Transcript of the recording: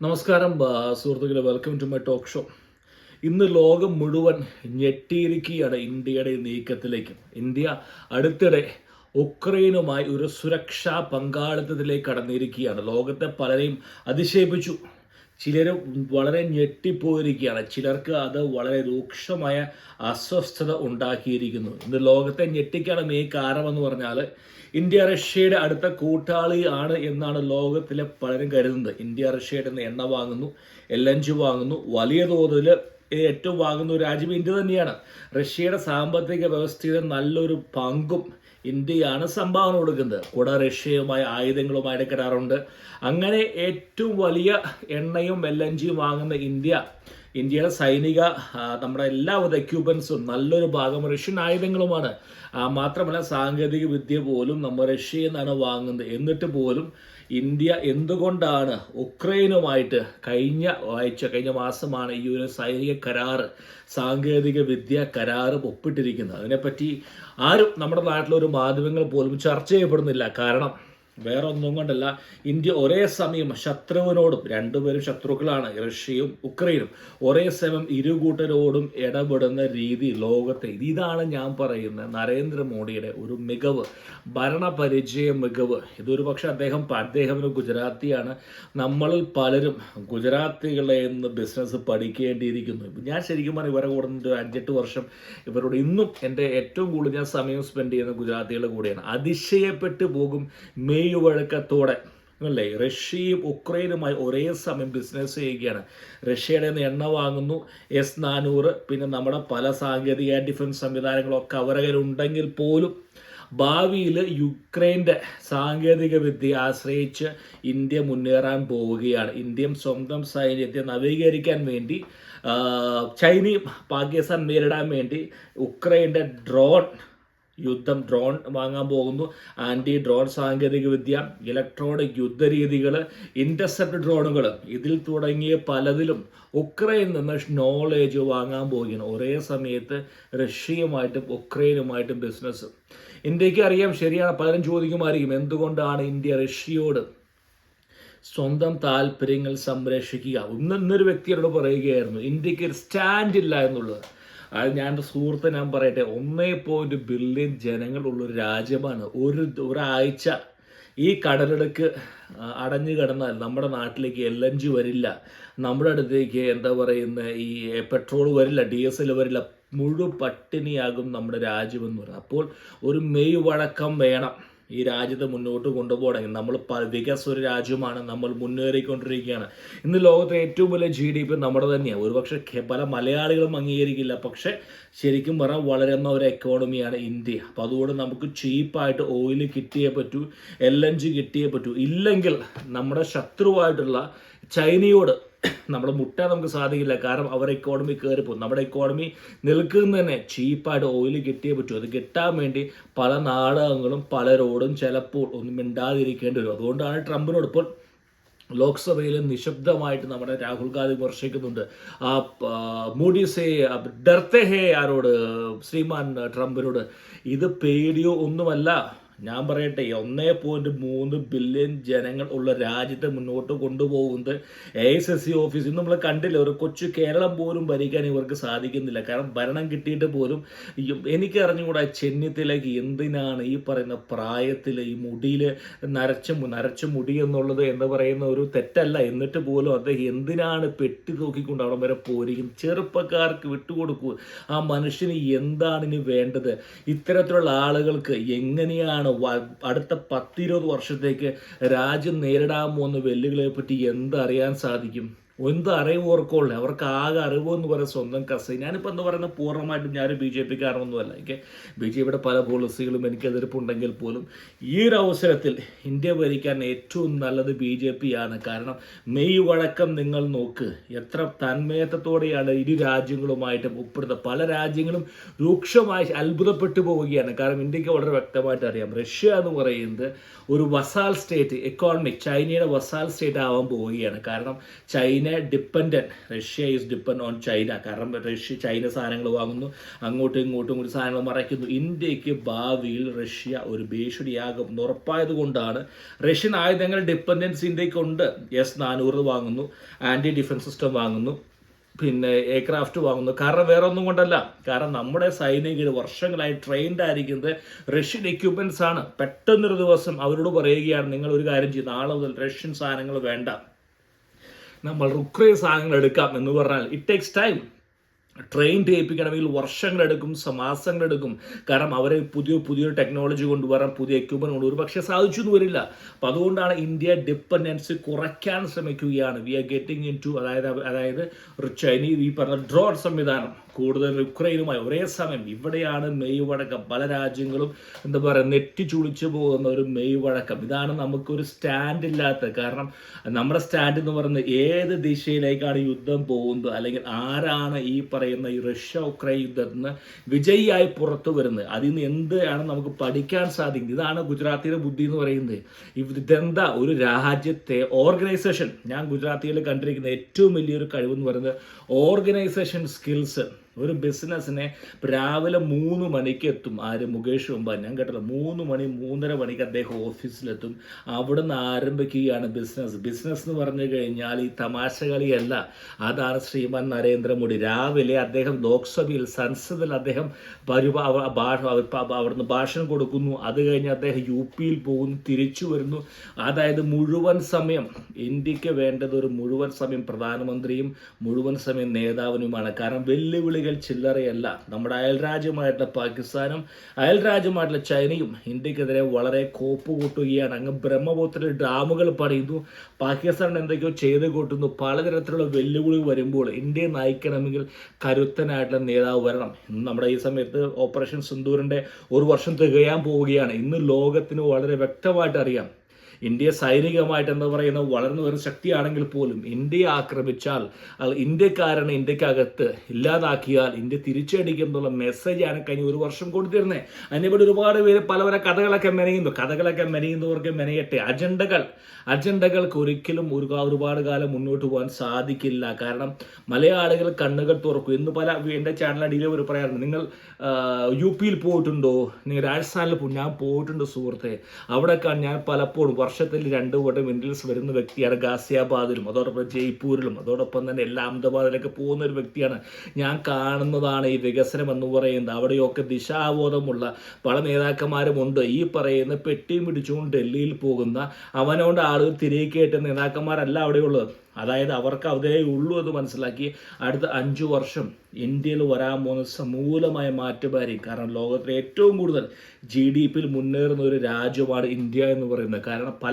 നമസ്കാരം സുഹൃത്തുക്കളെ, welcome to my talk show. ഇന്ന് ലോകം മുഴുവൻ ഞെട്ടിയിരിക്കുകയാണ് ഇന്ത്യയുടെ നീക്കത്തിലേക്ക്. ഇന്ത്യ അടുത്തിടെ ഉക്രൈനുമായി ഒരു സുരക്ഷാ പങ്കാളിത്തത്തിലേക്ക് കടന്നിരിക്കുകയാണ്. ലോകത്തെ പലരെയും അതിശയിപ്പിച്ചു. ചിലർ വളരെ ഞെട്ടിപ്പോയിരിക്കുകയാണ്. ചിലർക്ക് അത് വളരെ രൂക്ഷമായ അസ്വസ്ഥത ഉണ്ടാക്കിയിരിക്കുന്നു. ഇന്ന് ലോകത്തെ ഞെട്ടിക്കാണ് മെയിൻ കാരണമെന്ന് പറഞ്ഞാൽ ഇന്ത്യ റഷ്യയുടെ അടുത്ത കൂട്ടാളി ആണ് എന്നാണ് ലോകത്തിലെ പലരും കരുതുന്നത്. ഇന്ത്യ റഷ്യയുടെ നിന്ന് എണ്ണ വാങ്ങുന്നു, LNG വാങ്ങുന്നു, വലിയ തോതിൽ ഏറ്റവും വാങ്ങുന്ന ഒരു രാജ്യം ഇന്ത്യ തന്നെയാണ്. റഷ്യയുടെ സാമ്പത്തിക വ്യവസ്ഥയുടെ നല്ലൊരു പങ്കും ഇന്ത്യയാണ് സംഭാവന കൊടുക്കുന്നത്. കൂടെ റഷ്യയുമായി ആയുധങ്ങളുമായിട്ട് കരാറുണ്ട്. അങ്ങനെ ഏറ്റവും വലിയ എണ്ണയും LNGയും വാങ്ങുന്ന ഇന്ത്യയുടെ സൈനിക നമ്മുടെ എല്ലാവിധ എക്യുപ്മെൻസും നല്ലൊരു ഭാഗം റഷ്യൻ ആയുധങ്ങളുമാണ്. മാത്രമല്ല സാങ്കേതിക വിദ്യ പോലും നമ്മൾ റഷ്യയിൽ നിന്നാണ് വാങ്ങുന്നത്. എന്നിട്ട് പോലും ഇന്ത്യ എന്തുകൊണ്ടാണ് ഉക്രൈനുമായിട്ട് കഴിഞ്ഞ മാസമാണ് ഈ ഒരു സൈനിക കരാറ്, സാങ്കേതിക വിദ്യ കരാറ് ഒപ്പിട്ടിരിക്കുന്നത്. അതിനെപ്പറ്റി ആരും നമ്മുടെ നാട്ടിലൊരു മാധ്യമങ്ങൾ പോലും ചർച്ച ചെയ്യപ്പെടുന്നില്ല. കാരണം വേറെ ഒന്നും കൊണ്ടല്ല, ഇന്ത്യ ഒരേ സമയം ശത്രുവിനോടും, രണ്ടുപേരും ശത്രുക്കളാണ്, റഷ്യയും ഉക്രൈനും, ഒരേ സമയം ഇരുകൂട്ടരോടും ഇടപെടുന്ന രീതി ലോകത്തെ, ഇതാണ് ഞാൻ പറയുന്ന നരേന്ദ്രമോദിയുടെ ഒരു മികവ്, ഭരണപരിചയ മികവ്. ഇതൊരു പക്ഷെ അദ്ദേഹം ഒരു ഗുജറാത്തിയാണ്. നമ്മളിൽ പലരും ഗുജറാത്തികളെ നിന്ന് ബിസിനസ് പഠിക്കേണ്ടിയിരിക്കുന്നു. ഞാൻ ശരിക്കും പറഞ്ഞാൽ ഇവരെ കൂടെ 5-8 വർഷം ഇവരോട് ഇന്നും എൻ്റെ ഏറ്റവും കൂടുതൽ ഞാൻ സമയം സ്പെൻഡ് ചെയ്യുന്ന ഗുജറാത്തികളുടെ കൂടെയാണ്. അതിശയപ്പെട്ടു പോകും. മെയ് വഴക്കത്തോടെ അല്ലേ റഷ്യയും ഉക്രൈനുമായി ഒരേ സമയം ബിസിനസ് ചെയ്യുകയാണ്. റഷ്യയുടെ നിന്ന് എണ്ണ വാങ്ങുന്നു, S-400, പിന്നെ നമ്മുടെ പല സാങ്കേതിക ഡിഫൻസ് സംവിധാനങ്ങളൊക്കെ അവരുടെ ഉണ്ടെങ്കിൽ പോലും ഭാവിയിൽ യുക്രൈൻ്റെ സാങ്കേതിക വിദ്യ ആശ്രയിച്ച് ഇന്ത്യ മുന്നേറാൻ പോവുകയാണ്. ഇന്ത്യയും സ്വന്തം സൈന്യത്തെ നവീകരിക്കാൻ വേണ്ടി, ചൈനയും പാകിസ്ഥാൻ നേരിടാൻ വേണ്ടി ഉക്രൈൻ്റെ ഡ്രോൺ വാങ്ങാൻ പോകുന്നു. ആൻറ്റി ഡ്രോൺ സാങ്കേതിക വിദ്യ, ഇലക്ട്രോണിക് യുദ്ധരീതികൾ, ഇൻ്റർസെപ്റ്റ് ഡ്രോണുകൾ, ഇതിൽ തുടങ്ങിയ പലതിലും ഉക്രൈനിൽ നിന്ന് നോളേജ് വാങ്ങാൻ പോവുകയാണ്. ഒരേ സമയത്ത് റഷ്യയുമായിട്ടും ഉക്രൈനുമായിട്ടും ബിസിനസ്. ഇന്ത്യക്ക് അറിയാം, ശരിയാണ്, പലരും ചോദിക്കുമായിരിക്കും എന്തുകൊണ്ടാണ് ഇന്ത്യ റഷ്യയോട് സ്വന്തം താല്പര്യങ്ങൾ സംരക്ഷിക്കുക. ഇന്നൊരു വ്യക്തിയോട് പറയുകയായിരുന്നു ഇന്ത്യക്ക് ഒരു സ്റ്റാൻഡ് ഇല്ല എന്നുള്ളത്. അത് ഞാൻ എൻ്റെ സുഹൃത്ത് ഞാൻ പറയട്ടെ, 1.1 ബില്യൺ ജനങ്ങളുള്ളൊരു രാജ്യമാണ്. ഒരാഴ്ച ഈ കടലിടുക്ക് അടഞ്ഞു കിടന്നാൽ നമ്മുടെ നാട്ടിലേക്ക് LNG വരില്ല, നമ്മുടെ അടുത്തേക്ക് ഈ പെട്രോൾ വരില്ല, diesel വരില്ല, പട്ടിണിയാകും നമ്മുടെ രാജ്യമെന്ന് പറയുന്നത്. അപ്പോൾ ഒരു മെയ് വഴക്കം വേണം ഈ രാജ്യത്തെ മുന്നോട്ട് കൊണ്ടുപോകണമെങ്കിൽ. നമ്മൾ വികസ ഒരു രാജ്യമാണ്, നമ്മൾ മുന്നേറിക്കൊണ്ടിരിക്കുകയാണ്. ഇന്ന് ലോകത്തെ ഏറ്റവും വലിയ GDP നമ്മുടെ തന്നെയാണ്. ഒരുപക്ഷെ പല മലയാളികളും അംഗീകരിക്കില്ല, പക്ഷേ ശരിക്കും പറഞ്ഞാൽ വളരുന്ന ഒരു എക്കോണമിയാണ് ഇന്ത്യ. അപ്പോൾ അതുകൊണ്ട് നമുക്ക് ചീപ്പായിട്ട് ഓയിൽ കിട്ടിയേ പറ്റൂ, LNG കിട്ടിയേ പറ്റൂ. ഇല്ലെങ്കിൽ നമ്മുടെ ശത്രുവായിട്ടുള്ള ചൈനയോട് നമ്മുടെ മുട്ടാൻ നമുക്ക് സാധിക്കില്ല. കാരണം അവരുടെ എക്കോണമി കയറിപ്പോകും. നമ്മുടെ എക്കോണമി നിൽക്കുന്ന തന്നെ ചീപ്പായിട്ട് ഓയിൽ കിട്ടിയേ പറ്റൂ. അത് കിട്ടാൻ വേണ്ടി പല നാടകങ്ങളും പലരോടും ചിലപ്പോൾ ഒന്നും മിണ്ടാതിരിക്കേണ്ടി വരും. അതുകൊണ്ടാണ് ട്രംപിനോട് ഇപ്പോൾ ലോക്സഭയിൽ നിശബ്ദമായിട്ട് നമ്മുടെ രാഹുൽ ഗാന്ധി വിമർശിക്കുന്നുണ്ട്. മോഡി സേ ഡർത്തെ ഹേ, ആരോട്? ശ്രീമാൻ ട്രംപിനോട്. ഇത് പേടിയോ ഒന്നുമല്ല. ഞാൻ പറയട്ടെ, 1.3 ബില്യൺ ജനങ്ങൾ ഉള്ള രാജ്യത്തെ മുന്നോട്ട് കൊണ്ടുപോകുന്നത് AICC ഓഫീസ്. ഇന്ന് നമ്മൾ കണ്ടില്ല, ഒരു കൊച്ചു കേരളം പോലും ഭരിക്കാൻ ഇവർക്ക് സാധിക്കുന്നില്ല. കാരണം ഭരണം കിട്ടിയിട്ട് പോലും എനിക്ക് അറിഞ്ഞുകൂടാ ചെന്നിത്തലയ്ക്ക് എന്തിനാണ് ഈ പറയുന്ന പ്രായത്തിൽ ഈ മുടിയിൽ നരച്ച മുടി എന്നുള്ളത് എന്ന് പറയുന്ന ഒരു തെറ്റല്ല. എന്നിട്ട് പോലും അദ്ദേഹം എന്തിനാണ് പെട്ടി തൂക്കിക്കൊണ്ട് അവിടെ വരെ പോയിരിക്കും? ചെറുപ്പക്കാർക്ക് വിട്ടുകൊടുക്കൂ. ആ മനുഷ്യന് എന്താണ് ഇനി വേണ്ടത്? ഇത്തരത്തിലുള്ള ആളുകൾക്ക് എങ്ങനെയാണ് അടുത്ത 10-20 വർഷത്തേക്ക് രാജ്യം നേരിടാൻ പോകുന്ന വെല്ലുവിളിയെ പറ്റി എന്തറിയാൻ സാധിക്കും? എന്ത് അറിവ് ഓർക്കുള്ളൂ? അവർക്ക് ആകെ അറിവെന്ന് പറയുന്ന സ്വന്തം കസൈൻ. ഞാനിപ്പോൾ എന്ന് പറയുന്നത് പൂർണ്ണമായിട്ടും ഞാനൊരു BJP കാരണമൊന്നുമല്ല. എനിക്ക് BJPയുടെ പല പോളിസികളും എനിക്ക് എതിർപ്പുണ്ടെങ്കിൽ പോലും ഈ ഒരു അവസരത്തിൽ ഇന്ത്യ ഭരിക്കാൻ ഏറ്റവും നല്ലത് BJP ആണ്. കാരണം മെയ് വഴക്കം നിങ്ങൾ നോക്ക്, എത്ര തന്മയത്വത്തോടെയാണ് ഇരു രാജ്യങ്ങളുമായിട്ടും ഉൾപ്പെടുന്നത്. പല രാജ്യങ്ങളും രൂക്ഷമായി അത്ഭുതപ്പെട്ടു പോവുകയാണ്. കാരണം ഇന്ത്യക്ക് വളരെ വ്യക്തമായിട്ട് അറിയാം, റഷ്യ എന്ന് പറയുന്നത് ഒരു വസാൽ സ്റ്റേറ്റ്, ചൈനയുടെ വസാൽ സ്റ്റേറ്റ് ആവാൻ പോവുകയാണ്. കാരണം China Russia is depend on China. കാരണം ചൈന സാധനങ്ങൾ വാങ്ങുന്നു, അങ്ങോട്ടും ഇങ്ങോട്ടും കൂടി സാധനങ്ങൾ മറയ്ക്കുന്നു. ഇന്ത്യക്ക് ഭാവിയിൽ റഷ്യ ഒരു ഭീഷണിയാകും എന്ന് ഉറപ്പായത് കൊണ്ടാണ് റഷ്യൻ ആയുധങ്ങൾ ഡിപ്പെൻഡൻസ് ഇന്ത്യക്കുണ്ട്. S-400 വാങ്ങുന്നു, ആൻറ്റി ഡിഫൻസ് സിസ്റ്റം വാങ്ങുന്നു, പിന്നെ എയർക്രാഫ്റ്റ് വാങ്ങുന്നു. കാരണം വേറെ ഒന്നും കൊണ്ടല്ല, കാരണം നമ്മുടെ സൈനികർ വർഷങ്ങളായി ട്രെയിൻഡ് ആയിരിക്കുന്നത് റഷ്യൻ എക്യുപ്മെൻറ്റ്സ് ആണ്. പെട്ടെന്നൊരു ദിവസം അവരോട് പറയുകയാണ്, നിങ്ങൾ ഒരു കാര്യം ചെയ്യും, നാളെ മുതൽ റഷ്യൻ സാധനങ്ങൾ വേണ്ട, നമ്മൾ ഉക്രൈൻ സാധനങ്ങൾ എടുക്കാം എന്ന് പറഞ്ഞാൽ ഇറ്റ് ടേക്സ് ടൈം. ട്രെയിൻ ചെയ്യിപ്പിക്കണമെങ്കിൽ വർഷങ്ങളെടുക്കും, മാസങ്ങളെടുക്കും. കാരണം അവരെ പുതിയൊരു ടെക്നോളജി കൊണ്ടുവരാൻ, പുതിയ എക്യുപ്മെൻറ്റ് കൊണ്ടുവരും. പക്ഷേ സാധിച്ചു എന്ന് വരില്ല. അപ്പം അതുകൊണ്ടാണ് ഇന്ത്യ ഡിപ്പെൻഡൻസി കുറയ്ക്കാൻ ശ്രമിക്കുകയാണ്. We are getting into അതായത് ചൈനീസ് ഈ പറഞ്ഞ ഡ്രോൺ സംവിധാനം കൂടുതൽ യുക്രൈനുമായി ഒരേ സമയം. ഇവിടെയാണ് മെയ് വഴക്കം. പല രാജ്യങ്ങളും എന്താ പറയുക നെറ്റി ചുളിച്ചു പോകുന്ന ഒരു മെയ് വഴക്കം. ഇതാണ് നമുക്കൊരു സ്റ്റാൻഡ് ഇല്ലാത്ത. കാരണം നമ്മുടെ സ്റ്റാൻഡ് എന്ന് പറയുന്നത് ഏത് ദിശയിലേക്കാണ് യുദ്ധം പോകുന്നത്, അല്ലെങ്കിൽ ആരാണ് ഈ പറയുന്ന ഈ റഷ്യ ഉക്രൈൻ യുദ്ധത്തിൽ നിന്ന് വിജയിയായി പുറത്തു വരുന്നത്, അതിൽ നിന്ന് എന്താണ് നമുക്ക് പഠിക്കാൻ സാധിക്കുന്നത്. ഇതാണ് ഗുജറാത്തിയുടെ ബുദ്ധി എന്ന് പറയുന്നത്. ഇതെന്താ ഒരു രാജ്യത്തെ ഓർഗനൈസേഷൻ, ഞാൻ ഗുജറാത്തിയിൽ കണ്ടിരിക്കുന്ന ഏറ്റവും വലിയൊരു കഴിവെന്ന് പറയുന്നത് ഓർഗനൈസേഷൻ സ്കിൽസ്. ഒരു ബിസിനസ്സിനെ രാവിലെ 3 മണിക്ക് എത്തും. മുകേഷ് അംബാനി, ഞാൻ കേട്ടല്ലോ, 3 മണി 3:30 മണിക്ക് അദ്ദേഹം ഓഫീസിലെത്തും. അവിടെ നിന്ന് ആരംഭിക്കുകയാണ് ബിസിനസ് എന്ന് പറഞ്ഞു കഴിഞ്ഞാൽ ഈ തമാശ കളിയല്ല. അതാണ് ശ്രീമാൻ നരേന്ദ്രമോദി. രാവിലെ അദ്ദേഹം ലോക്സഭയിൽ സംസദിൽ അദ്ദേഹം അവിടുന്ന് ഭാഷണം കൊടുക്കുന്നു. അത് കഴിഞ്ഞ് അദ്ദേഹം UP പോകുന്നു, തിരിച്ചു വരുന്നു. അതായത് മുഴുവൻ സമയം ഇന്ത്യക്ക് വേണ്ടത് ഒരു മുഴുവൻ സമയം പ്രധാനമന്ത്രിയും മുഴുവൻ സമയം നേതാവിനുമാണ്. കാരണം വെല്ലുവിളി ചില്ലറയല്ല. നമ്മുടെ അയൽരാജ്യമായിട്ടുള്ള പാകിസ്ഥാനും അയൽരാജ്യമായിട്ടുള്ള ചൈനയും ഇന്ത്യക്കെതിരെ വളരെ കോപ്പ് കൂട്ടുകയാണ്. അങ്ങ് ബ്രഹ്മപുത്രയിൽ ഡാമുകൾ പണിയുന്നു, പാകിസ്ഥാൻ എന്തൊക്കെയോ ചെയ്ത് കൂട്ടുന്നു. പലതരത്തിലുള്ള വെല്ലുവിളി വരുമ്പോൾ ഇന്ത്യയെ നയിക്കണമെങ്കിൽ കരുത്തനായിട്ടുള്ള നേതാവ് വരണം. ഇന്ന് നമ്മുടെ ഈ സമയത്ത് ഓപ്പറേഷൻ സിന്ദൂറിൻ്റെ 1 വർഷം തികയാൻ പോവുകയാണ്. ഇന്ന് ലോകത്തിന് വളരെ വ്യക്തമായിട്ട് അറിയാം, ഇന്ത്യ സൈനികമായിട്ട് എന്താ പറയുന്നത് വളർന്നു വരുന്ന ശക്തിയാണെങ്കിൽ പോലും ഇന്ത്യയെ ആക്രമിച്ചാൽ, ഇന്ത്യക്കാരനെ ഇന്ത്യക്കകത്ത് ഇല്ലാതാക്കിയാൽ ഇന്ത്യ തിരിച്ചടിക്കും എന്നുള്ള മെസ്സേജാണ് കഴിഞ്ഞ 1 വർഷം കൊടുത്തിരുന്നത്. അതിനെപ്പറ്റി ഒരുപാട് പേര് പല കഥകളൊക്കെ മെനയുന്നവർക്ക് മെനയട്ടെ. അജണ്ടകൾക്ക് ഒരിക്കലും ഒരുപാട് കാലം മുന്നോട്ട് പോകാൻ സാധിക്കില്ല. കാരണം മലയാളികൾ കണ്ണുകൾ തുറക്കും. ഇന്ന് എൻ്റെ ചാനലടിയിൽ അവർ പറയാറുണ്ട്, നിങ്ങൾ UP പോയിട്ടുണ്ടോ, നിങ്ങൾ രാജസ്ഥാനിൽ പോകും. ഞാൻ പോയിട്ടുണ്ട് സുഹൃത്തെ. അവിടെയൊക്കെ ഞാൻ പലപ്പോഴും വർഷത്തിൽ 2 വട്ടം ഇന്ത്യൻസ് വരുന്ന വ്യക്തിയാണ്. ഗാസിയാബാദിലും അതോടൊപ്പം ജയ്പൂരിലും അതോടൊപ്പം തന്നെ അഹമ്മദാബാദിലൊക്കെ പോകുന്ന ഒരു വ്യക്തിയാണ്. ഞാൻ കാണുന്നതാണ് ഈ വികസനം എന്ന് പറയുന്നത്. അവിടെയൊക്കെ ദിശാബോധമുള്ള പല നേതാക്കന്മാരുമുണ്ട്. ഈ പറയുന്ന പെട്ടിയും പിടിച്ചുകൊണ്ട് ഡൽഹിയിൽ പോകുന്ന അവനോണ്ട് ആളുകൾ തിരികെ കയറ്റുന്ന നേതാക്കന്മാരല്ല അവിടെയുള്ളത്. അതായത് അവർക്ക് അതേ ഉള്ളൂ എന്ന് മനസ്സിലാക്കി അടുത്ത 5 വർഷം ഇന്ത്യയിൽ വരാൻ പോകുന്ന സമൂലമായ മാറ്റമായിരിക്കും. കാരണം ലോകത്തിലെ ഏറ്റവും കൂടുതൽ GDP മുന്നേറുന്ന ഒരു രാജ്യമാണ് ഇന്ത്യ എന്ന് പറയുന്നത്. കാരണം പല